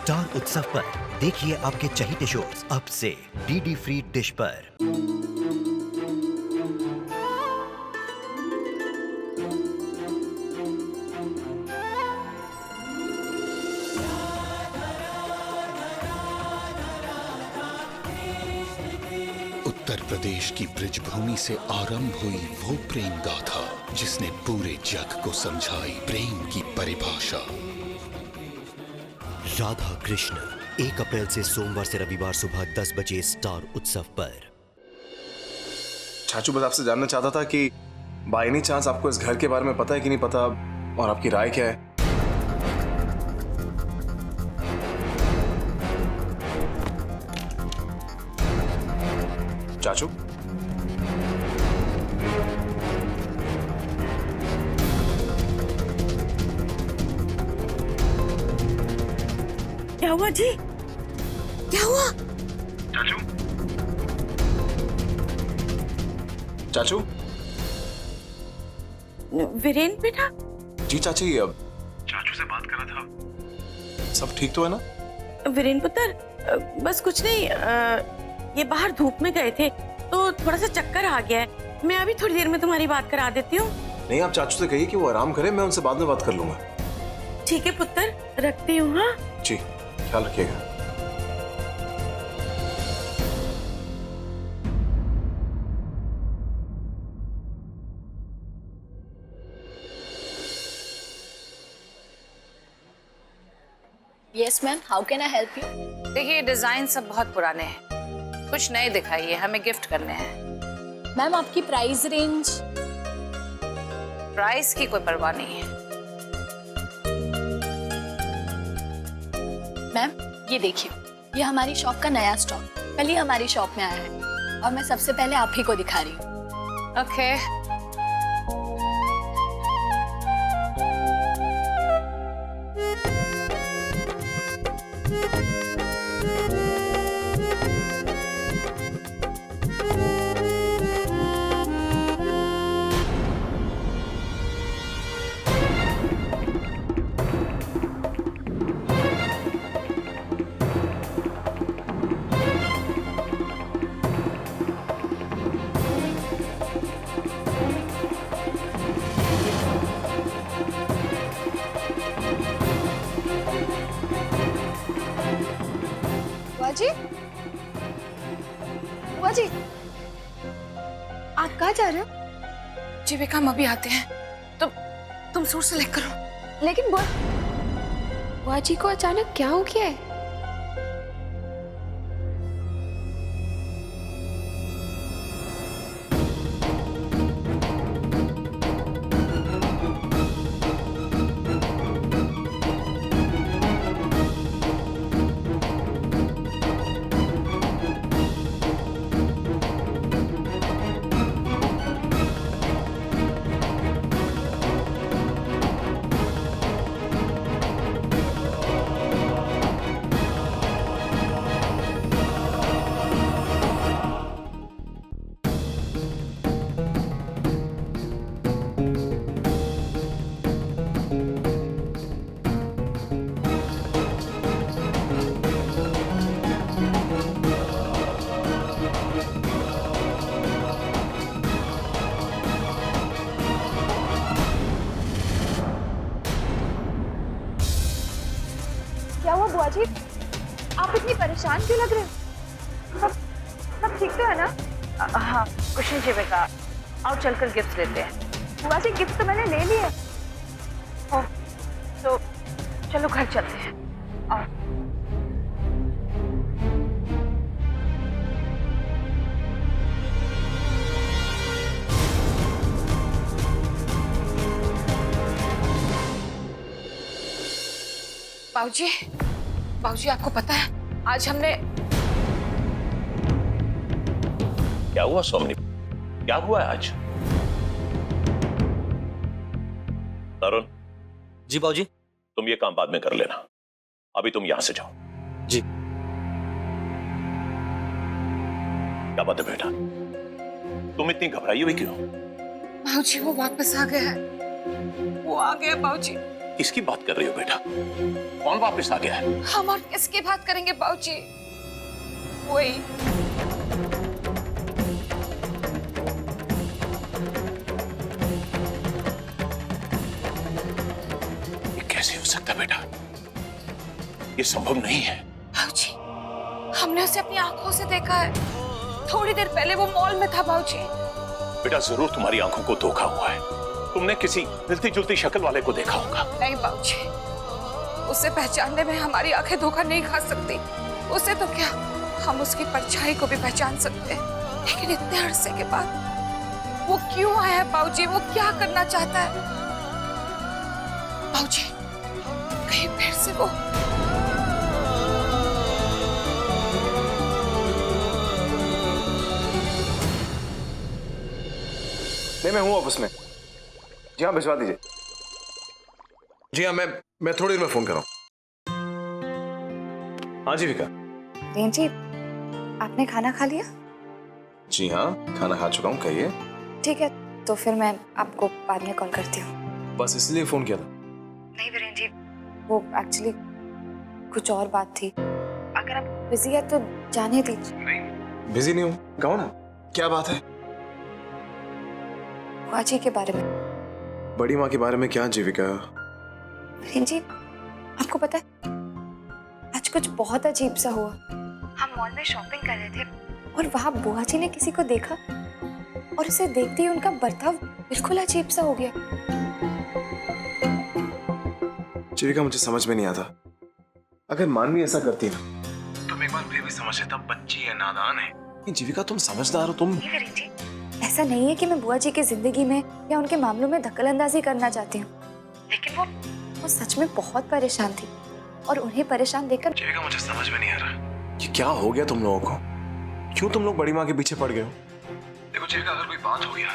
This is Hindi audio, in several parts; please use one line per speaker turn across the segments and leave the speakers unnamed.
स्टार उत्सव पर देखिए आपके चहीते शोज अब से डीडी फ्री डिश पर।
उत्तर प्रदेश की ब्रिजभूमि से आरंभ हुई वो प्रेम गाथा जिसने पूरे जग को समझाई प्रेम की परिभाषा।
राधा कृष्ण 1 अप्रैल से सोमवार से रविवार सुबह 10 बजे स्टार उत्सव पर।
चाचू बस आपसे जानना चाहता था कि बाय एनी चांस आपको इस घर के बारे में पता है कि नहीं पता, और आपकी राय क्या है? चाचू
क्या हुआ जी? क्या हुआ?
चाचू चाचू
वीरेन बेटा?
जी चाची, अब चाचू से बात कर रहा था, सब ठीक तो है ना?
वीरेन पुत्र, बस कुछ नहीं, ये बाहर धूप में गए थे तो थोड़ा सा चक्कर आ गया है। मैं अभी थोड़ी देर में तुम्हारी बात करा देती हूँ।
नहीं, आप चाचू से कहिए कि वो आराम करें, मैं उनसे बाद में बात कर लूंगा।
ठीक है पुत्र, रखती हूँ। हाँ
जी, ख्याल रखिएगा।
Yes ma'am, how can I help you?
देखिए, डिजाइन सब बहुत पुराने हैं, कुछ नए दिखाइए, हमें गिफ्ट करने हैं।
मैम आपकी प्राइस रेंज?
प्राइस की कोई परवाह नहीं है।
मैम ये देखिए, ये हमारी शॉप का नया स्टॉक कल ही हमारी शॉप में आया है और मैं सबसे पहले आप ही को दिखा रही हूँ।
ओके।
जी, बुआ जी, आप कहाँ जा रहे हो?
जीविका, हम अभी आते हैं, तुम सूट सेलेक्ट करो।
लेकिन बुआ जी को अचानक क्या हो गया है? क्या हुआ बुआ जी? आप इतनी परेशान क्यों लग रहे हो? सब ठीक तो है ना?
हाँ, कुछ नहीं जीविका, आओ चलकर गिफ्ट लेते हैं।
बुआ जी गिफ्ट तो मैंने ले लिया।
तो चलो घर चलते हैं। आओ। बाबूजी, आपको पता है आज हमने...
क्या हुआ सोमनी? क्या हुआ है आज? तरुण।
जी बाबूजी।
तुम ये काम बाद में कर लेना, अभी तुम यहां से जाओ।
जी।
क्या बात है बेटा, तुम इतनी घबराई हुई क्यों?
बाबूजी वो वापस आ गया है, वो आ गया बाबूजी।
किसकी बात कर रही हो बेटा? कौन वापस आ गया है?
हम और किसकी बात करेंगे बाबूजी? वही
ये कैसे हो सकता बेटा? ये संभव नहीं है।
बाबूजी, हमने उसे अपनी आंखों से देखा है। थोड़ी देर पहले वो मॉल में था बाबूजी।
बेटा जरूर तुम्हारी आंखों को धोखा हुआ है। तुमने किसी मिलती जुलती शक्ल वाले को देखा होगा।
नहीं बाबूजी, उसे पहचानने में हमारी आंखें धोखा नहीं खा सकती। उसे तो क्या, हम उसकी परछाई को भी पहचान सकते हैं। लेकिन इतने अरसे के बाद वो क्यों आया है बाबूजी? वो क्या करना चाहता है बाबूजी? कहीं फिर से वो
नहीं, मैं हूँ ऑफिस में। जी हाँ, भिजवा दीजिए। जी हाँ, मैं थोड़ी देर में फोन कर रहा हूँ। हाँ जीविका।
जी, आपने खाना खा लिया?
जी हाँ, खाना खा चुका हूँ, कहिए।
ठीक है, तो फिर मैं आपको बाद में कॉल करती हूँ।
बस इसलिए फोन किया था?
नहीं वीरेन जी, वो एक्चुअली कुछ और बात थी। अगर आप बिजी है तो जाने दीजिए।
नहीं, बिजी नहीं हूँ। कहो ना, क्या बात है?
बुआ जी के बारे में।
बड़ी माँ के बारे में क्या जीविका?
वीरेन जी, आपको पता है आज कुछ बहुत अजीब सा हुआ। हम मॉल में शॉपिंग कर रहे थे और वहां बुआ जी ने किसी को देखा और उसे देखते ही उनका बर्ताव बिल्कुल अजीब सा हो गया।
जीविका, मुझे समझ में नहीं आता। अगर मानवी ऐसा करती ना तो मैं एक बार फिर भी समझ लेता बच्ची है, नादान है। जीविका, तुम समझदार हो। तुम
वीरेन जी, ऐसा नहीं है कि मैं बुआ जी की जिंदगी में या उनके मामलों में दखलंदाजी करना चाहती हूँ, लेकिन वो सच में बहुत परेशान थी और उन्हें परेशान देखकर
जीविका, मुझे समझ में नहीं आ रहा कि क्या हो गया तुम लोगों को। क्यों तुम लोग बड़ी माँ के पीछे पड़ गए हो? देखो जीविका, अगर कोई बात हो गया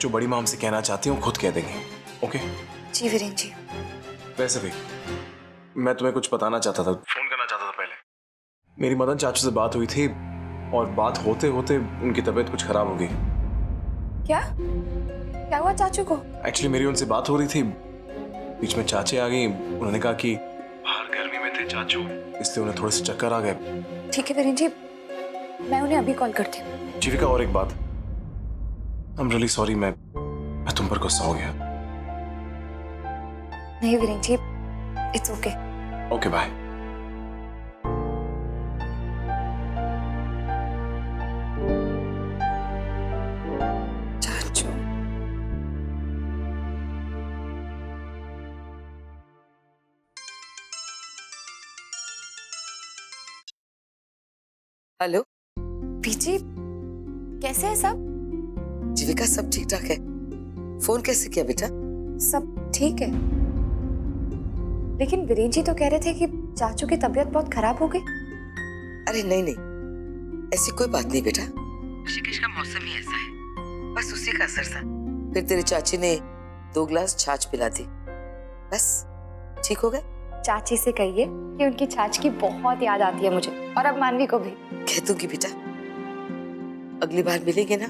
जो बड़ी माँ हमसे कहना चाहती हूँ खुद कह देंगे, ओके?
जी वीरेन जी।
वैसे भी मैं तुम्हें कुछ बताना चाहता था, फोन करना चाहता था पहले। मेरी मदन चाचू से बात हुई थी और बात होते होते उनकी तबीयत कुछ खराब हो गई।
क्या हुआ चाचू को?
एक्चुअली मेरी उनसे बात हो रही थी, बीच में चाची आ गई। उन्होंने कहा कि बाहर गर्मी में थे चाचू, इसलिए उन्हें थोड़े से चक्कर आ गए।
ठीक है वीरेन जी, मैं उन्हें अभी कॉल करती हूँ।
जीविका, और एक बात, आई एम रियली सॉरी, मैं तुम पर गुस्सा हो गया।
नहीं Viren ji, it's okay.
Okay, bye.
चाचू,
हेलो
पीजी, कैसे है सब?
जीविका, सब ठीक ठाक है। फोन कैसे किया बेटा?
सब ठीक है, लेकिन वीरेन जी तो कह रहे थे कि चाचू की तबीयत बहुत खराब हो गई।
अरे नहीं नहीं, ऐसी कोई बात नहीं बेटा। ऋषिकेश का मौसम ही ऐसा है, बस उसी का असर था। फिर तेरी चाची ने 2 गिलास छाछ पिला दी, बस ठीक हो गए।
चाची से कहिए कि उनकी छाछ की बहुत याद आती है मुझे, और अब मानवी को भी।
कह दूंगी बेटा, अगली बार मिलेंगे ना,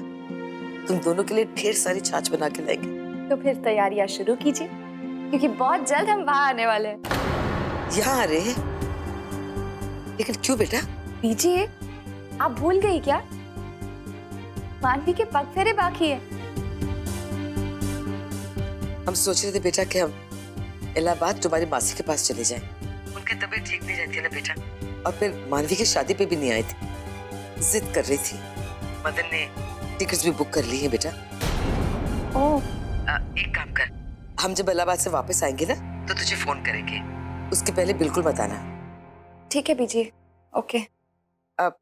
तुम दोनों के लिए ढेर सारी छाछ बना के लाएंगे।
तो फिर तैयारियां शुरू कीजिए, क्योंकि बहुत जल्द हम वहां आने वाले हैं।
यहाँ आ रहे हैं? लेकिन क्यों बेटा?
पीजिए, आप भूल गई क्या? मानवी के पग फेरे बाकी है।
हम सोच रहे थे बेटा कि हम इलाहाबाद तुम्हारी मासी के पास चले जाएं। उनकी तबीयत ठीक नहीं रहती है ना बेटा, और फिर मानवी की शादी पे भी नहीं आई थी, जिद कर रही थी। मदन ने टिकट्स भी बुक कर ली है बेटा।
ओह,
एक काम कर, हम जब इलाहाबाद से वापस आएंगे ना तो तुझे फोन करेंगे, उसके पहले बिल्कुल मत आना।
ठीक है पीजिए, ओके।
अब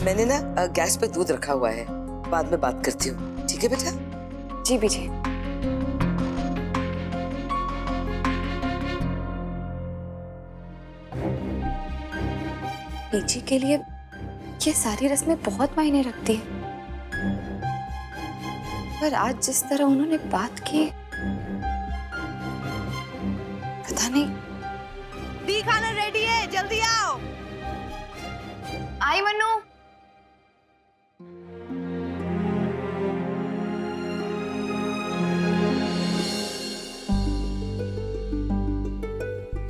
मैंने ना गैस पे दूध रखा हुआ है, बाद में बात करती हूँ, ठीक है बेटा?
जी पीजिए। पीजी के लिए ये सारी रस्में बहुत मायने रखती है, पर आज जिस तरह उन्होंने बात की, पता नहीं।
दी खाना रेडी है, जल्दी आओ।
आई मन्नू।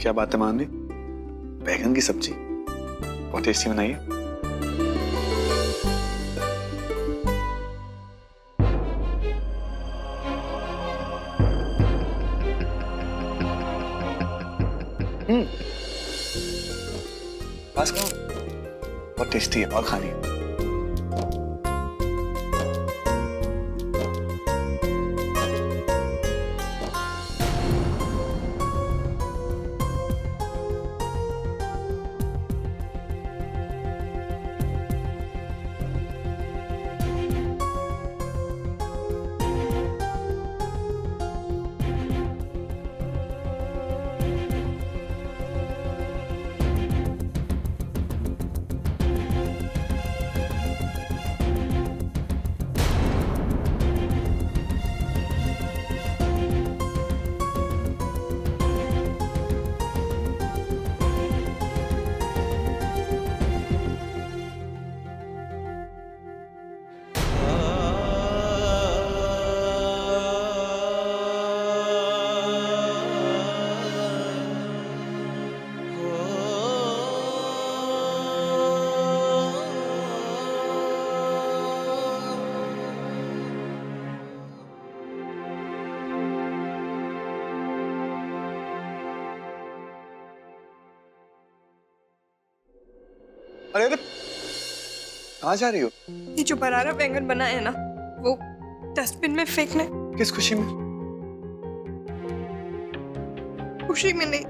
क्या बात है मानवी, बैगन की सब्जी बहुत टेस्टी बनाई है। बस खाओ, बहुत टेस्टी है और खानी है। अरे अरे कहाँ जा रही हो?
ये जो बरारा बैंगन बना है ना, वो डस्टबिन में फेंकने।
किस खुशी में?
खुशी में नहीं,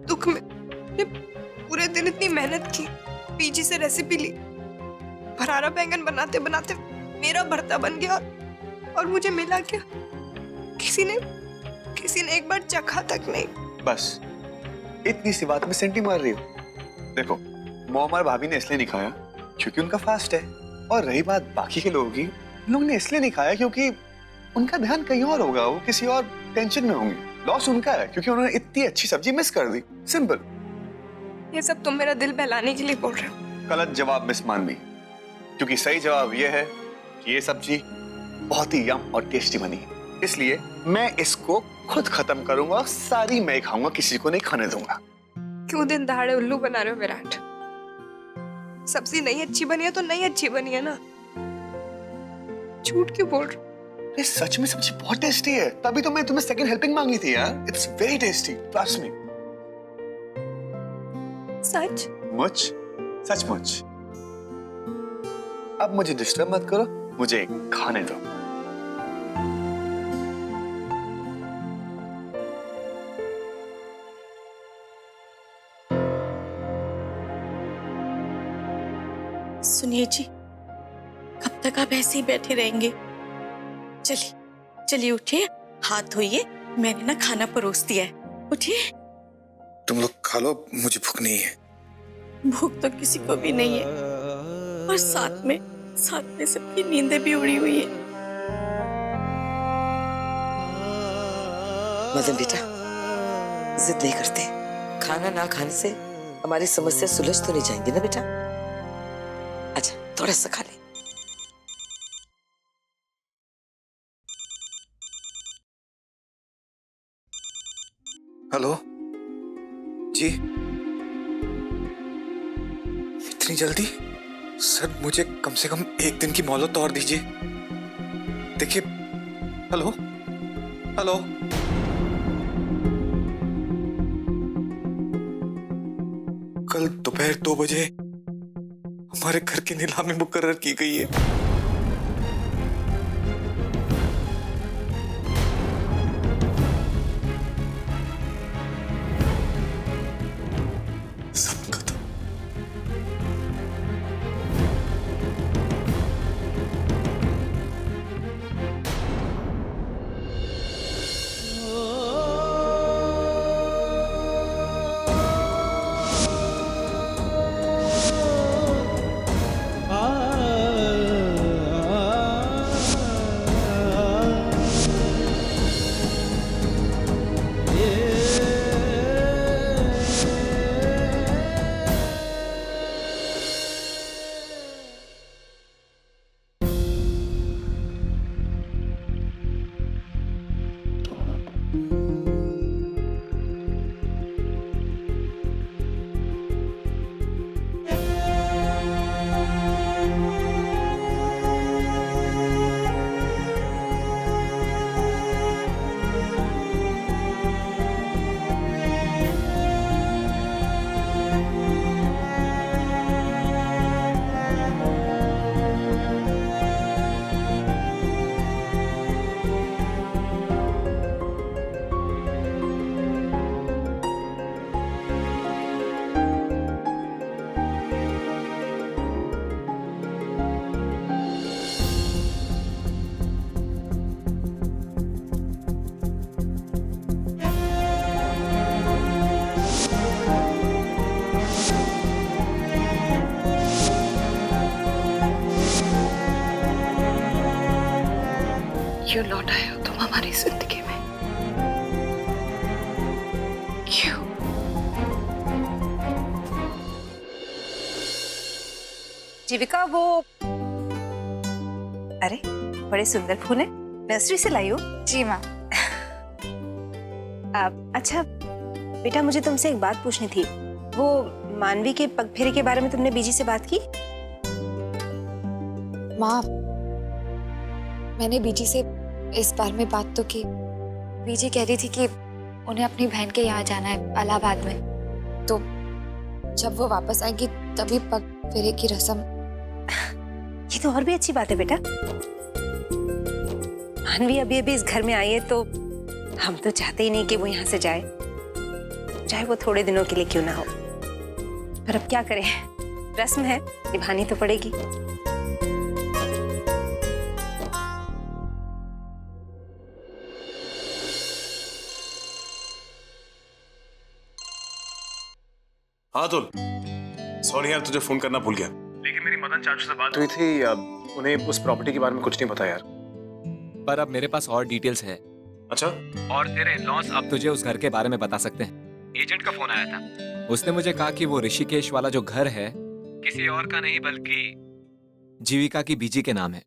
दुख में। ये पूरे दिन इतनी मेहनत की, पीजी से रेसिपी ली, बरारा बैंगन बनाते बनाते मेरा भरता बन गया और मुझे मिला क्या? किसी ने एक बार चखा तक नहीं।
बस इतनी सी बात में सेंटी मार रही हो? देखो, मॉम और भाभी ने इसलिए नहीं खाया क्योंकि उनका फास्ट है, और रही बात बाकी के लोगों की, लोग ने इसलिए नहीं खाया क्योंकि उनका ध्यान कहीं और होगा, वो किसी और टेंशन में होंगे। लॉस उनका है क्योंकि उन्होंने इतनी अच्छी सब्जी मिस कर दी। सिंपल।
ये सब तुम मेरा दिल बहलाने के लिए बोल रहे हो।
गलत जवाब मिस मानवी, क्योंकि सही जवाब ये है कि ये सब्जी बहुत ही यम और टेस्टी बनी है, इसलिए मैं इसको खुद खत्म करूंगा और सारी मैं खाऊंगा, किसी को नहीं खाने दूंगा।
क्यों दिन दहाड़े उल्लू बना रहे हो विराट? सब्जी नहीं अच्छी बनी है तो नहीं अच्छी बनी है ना, झूठ क्यों बोल रहे हो?
अरे सच में सब्जी बहुत टेस्टी है, तभी तो मैं तुम्हें सेकंड हेल्पिंग मांगी थी यार। It's very tasty, trust me.
सच?
मुझ सचमुच। अब मुझे डिस्टर्ब मत करो, मुझे खाने दो।
सुनिए जी, कब तक आप ऐसे ही बैठे रहेंगे? चलिए उठिए, हाथ धोइए, मैंने ना खाना परोस दिया है। उठिए।
तुम लोग खा लो, मुझे भूख नहीं है।
भूख तो किसी को भी नहीं है, और साथ में सबकी नींदें भी उड़ी हुई है।
मदन बेटा, जिद नहीं करते। खाना ना खाने से हमारी समस्या सुलझ तो नहीं जाएंगी ना बेटा? अच्छा, थोड़ा सा खा ले।
हेलो जी, इतनी जल्दी? सर मुझे कम से कम एक दिन की मोहलत और दीजिए। देखिए, हेलो हेलो, कल दोपहर 2 बजे हमारे घर की नीलामी मुकर्रर की गई है। सब खत्म।
क्यों लौट आए हो तुम हमारी जिंदगी में? क्यों?
जीविका, वो अरे बड़े सुंदर फूल है, नर्सरी से लाई हो?
जी माँ।
अच्छा बेटा, मुझे तुमसे एक बात पूछनी थी। वो मानवी के पगफेरे के बारे में तुमने बीजी से बात की?
माँ, मैंने बीजी से इस बारे में बात तो की। बीजी कह रही थी कि उन्हें अपनी बहन के यहाँ जाना है इलाहाबाद में, तो जब वो वापस आएंगी तभी पग फेरे की रस्म।
ये तो और भी अच्छी बात है बेटा। मानवी अभी अभी इस घर में आई है, तो हम तो चाहते ही नहीं कि वो यहाँ से जाए, चाहे वो थोड़े दिनों के लिए क्यों ना हो। पर अब क्या करें, रस्म है, निभानी तो पड़ेगी।
हाँ अतुल, सॉरी यार, तुझे फोन करना भूल गया। लेकिन मेरी मदन चाचू से बात हुई थी, अब उन्हें उस प्रॉपर्टी के बारे में कुछ नहीं पता यार।
पर अब मेरे पास और डिटेल्स है।
अच्छा?
और तेरे इन-लॉज अब तुझे उस घर के बारे में बता सकते हैं। एजेंट का फोन आया था, उसने मुझे कहा कि वो ऋषिकेश वाला जो घर है किसी और का नहीं बल्कि जीविका की बीजी के नाम है।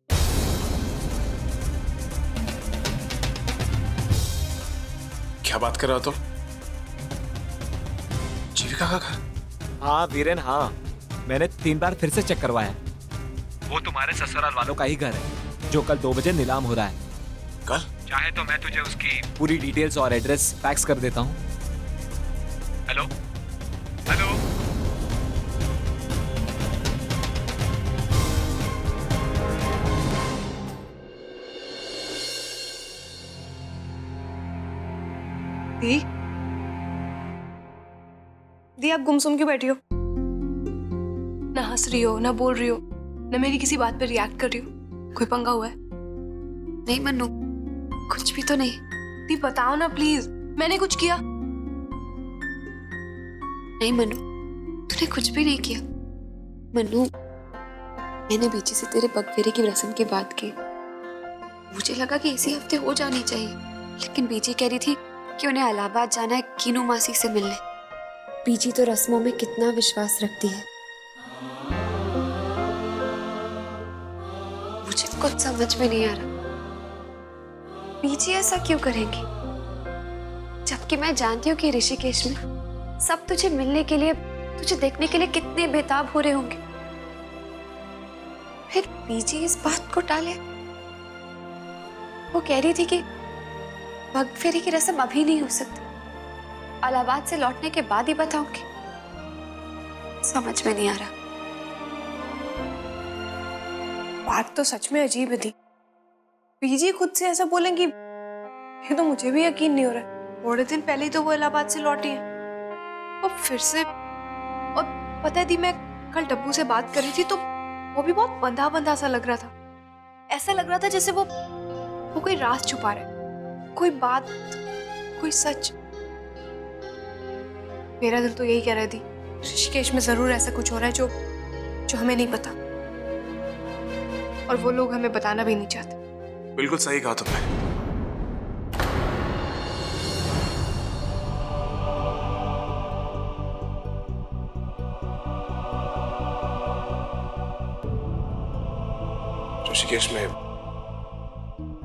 क्या बात कर रहा हो? तो जीविका का घर?
हाँ वीरेन, हाँ, मैंने 3 बार फिर से चेक करवाया। वो तुम्हारे ससुराल वालों का ही घर है जो कल 2 बजे नीलाम हो रहा है।
कल?
चाहे तो मैं तुझे उसकी पूरी डिटेल्स और एड्रेस फैक्स कर देता हूँ। हेलो हेलो,
दी आप गुमसुम क्यों बैठी हो? ना हंस रही हो, ना बोल रही हो, ना मेरी किसी बात पे रिएक्ट कर रही हो। कोई पंगा हुआ है?
नहीं मन्नू, कुछ भी तो नहीं।
दी बताओ ना प्लीज, मैंने कुछ किया?
नहीं मन्नू, तूने कुछ भी नहीं किया। मन्नू, मैंने बीजी से तेरे पगफेरे की रस्म की बात की। मुझे लगा कि इसी हफ्ते हो जानी चाहिए, लेकिन बीजी कह रही थी कि उन्हें इलाहाबाद जाना है कीनू मासी से मिलने। बीजी तो रस्मों में कितना विश्वास रखती है। मुझे कुछ समझ में नहीं आ रहा, बीजी ऐसा क्यों करेंगी, जबकि मैं जानती हूँ कि ऋषिकेश में सब तुझे मिलने के लिए, तुझे देखने के लिए कितने बेताब हो रहे होंगे। फिर बीजी इस बात को टाले। वो कह रही थी कि पगफेरे की रस्म अभी नहीं हो सकती, इलाहाबाद से लौटने के बाद ही बताऊंगी। समझ में नहीं आ रहा।
बात तो सच में अजीब है दी। बीजी खुद से ऐसा बोलेंगी, ये तो मुझे भी यकीन नहीं हो रहा। थोड़े दिन पहले ही तो वो इलाहाबाद से लौटी है और फिर से। और पता है दी, मैं कल डब्बू से बात कर रही थी तो वो भी बहुत बंधा बंधा सा लग रहा था। ऐसा लग रहा था जैसे वो कोई राज छुपा रहा है, कोई बात, कोई सच। मेरा दिल तो यही कह रहा थी, ऋषिकेश में जरूर ऐसा कुछ हो रहा है जो हमें नहीं पता, और वो लोग हमें बताना भी नहीं चाहते।
बिल्कुल सही कहा तुमने। ऋषिकेश में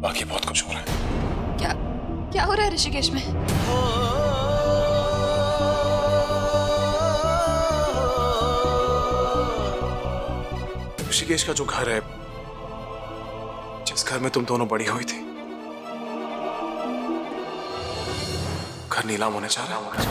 बाकी बहुत कुछ हो रहा है।
क्या हो रहा है ऋषिकेश में?
ऋषिकेश का जो घर है, जिस घर में तुम दोनों बड़ी हुई थी, घर नीलाम होने जा रहा है।